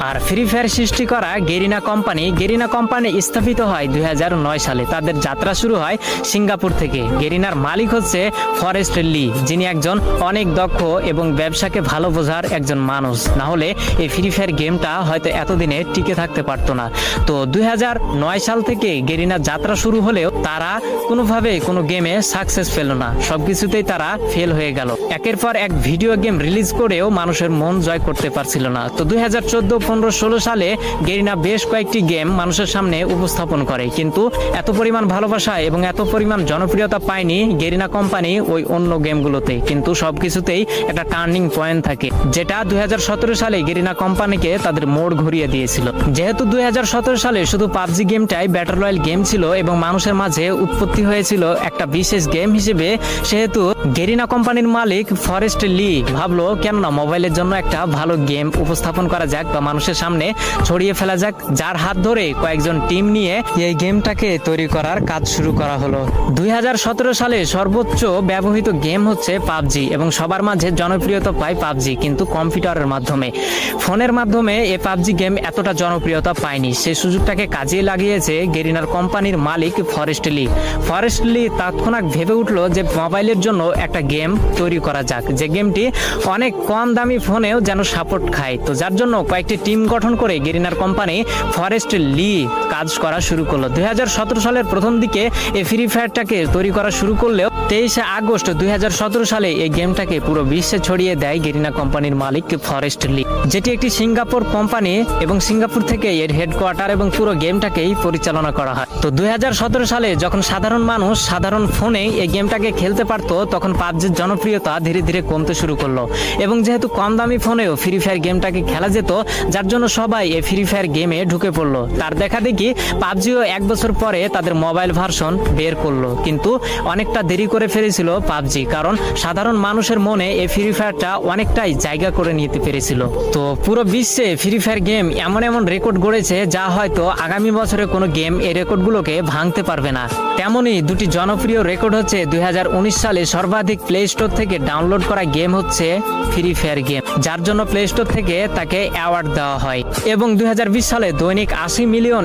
আর free fire সৃষ্টি করা Garena company স্থাপিত হয় 2009 সালে। তাদের যাত্রা শুরু হয় সিঙ্গাপুর থেকে। গেরিনার মালিক হচ্ছে ফরেস্ট লি, যিনি একজন অনেক দক্ষ এবং ব্যবসাকে ভালো বোঝার একজন মানুষ। না হলে এই ফ্রি ফায়ার গেমটা হয়তো এতদিনে টিকে থাকতে পারতো না। তো 2009 সাল থেকে গেরিনার যাত্রা শুরু হলেও তারা কোনোভাবে কোনো গেমে সাকসেস পেল না, সবকিছুতেই তারা ফেল হয়ে গেল। একের পর এক ভিডিও গেম রিলিজ করেও মানুষের মন জয় করতে পারছিল না। তো 2014, 15, 16 সালে গেরিনা বেশ কয়েকটি গেম মানুষের সামনে উপস্থাপন করে, কিন্তু এত পরিমাণ ভালোবাসা এবং এত পরিমাণ জনপ্রিয়তা পায়নি গেরিনা কোম্পানি ওই অন্য গেমগুলোতে। কিন্তু সবকিছুতেই একটা টার্নিং পয়েন্ট থাকে, যেটা 2017 সালে গেরিনা কোম্পানিকে তাদের মোড় ঘুরিয়ে দিয়েছিল। যেহেতু 2017 সালে শুধু পাবজি গেমটাই ব্যাটল রয়্যাল গেম ছিল এবং মানুষের মাঝে উৎপত্তি হয়েছিল একটা বিশেষ গেম হিসেবে, সেহেতু গেরিনা কোম্পানির মালিক ফরেস্ট লি ভাবলো কেননা মোবাইলের জন্য একটা ভালো গেম উপস্থাপন করা যাক বা মানুষের সামনে ছড়িয়ে ফেলা যাক, যার হাত ধরে কয়েকজন টিম নিয়ে এই গেমটাকে তৈরি করার কাজ শুরু করা হলো। 2017 সালে সর্বোচ্চ ব্যবহৃত গেম হচ্ছে পাবজি এবং সবার মাঝে জনপ্রিয়তা পায় পাবজি, কিন্তু কম্পিউটারের মাধ্যমে। ফোনের মাধ্যমে এই পাবজি গেম এতটা জনপ্রিয়তা পায়নি। সেই সুযোগটাকে কাজে লাগিয়েছে গেরিনার কোম্পানির মালিক ফরেস্ট লি তৎক্ষণাৎ ভেবে উঠলো যে মোবাইলের জন্য একটা গেম তৈরি করা যাক, যে গেমটি অনেক কম দামি ফোনেও যেন সাপোর্ট খায়। তো যার জন্য কয়েকটি টিম গঠন করে গেরিনার কোম্পানি ফরেস্ট লি কাজ করা শুরু করলো। 2017 সালের প্রথম দিকে এই ফ্রি ফায়ারটাকে তৈরি করা শুরু করলেও 23 আগস্ট 2017 সালে এই গেমটাকে পুরো বিশ্বে ছড়িয়ে দেয় গেরিনা কোম্পানির মালিক ফরেস্ট লি, যেটি একটি সিঙ্গাপুর কোম্পানি এবং সিঙ্গাপুর থেকে এর হেডকোয়ার্টার এবং পুরো গেমটাকেই পরিচালনা করা হয়। তো 2017 সালে যখন সাধারণ মানুষ সাধারণ ফোনে এই গেমটাকে খেলতে পারতো, তখন পাবজির জনপ্রিয়তা ধীরে ধীরে কমতে শুরু করলো এবং যেহেতু কম দামি ফোনেও ফ্রি ফায়ার গেমটাকে খেলা যেত, যার জন্য সবাই এই ফ্রি ফায়ার গেমে ঢুকে পড়লো। তার দেখা দেখি পাবজিও 1 বছর পরে তাদের মোবাইল ভার্সন বের করলো, কিন্তু অনেকটা দেরি করে ফেলেছিল পাবজি, কারণ সাধারণ মানুষের মনে এই ফ্রি ফায়ারটা অনেকটাই জায়গা করে নিতে পেরেছিল। তো পুরো বিশ্বে ফ্রি ফায়ার গেম এমন এমন রেকর্ড গড়েছে যা হয়তো আগামী বছরে কোনো গেম এই রেকর্ডগুলোকে ভাঙতে পারবে না। তেমনই দুটি জনপ্রিয় রেকর্ড হচ্ছে 2019 সালে সর্বাধিক প্লে স্টোর থেকে ডাউনলোড করা গেম হচ্ছে ফ্রি ফায়ার গেম, যার জন্য প্লে স্টোর থেকে তাকে অ্যাওয়ার্ড দেওয়া হয়, এবং 2020 সালে দৈনিক 80 মিলিয়ন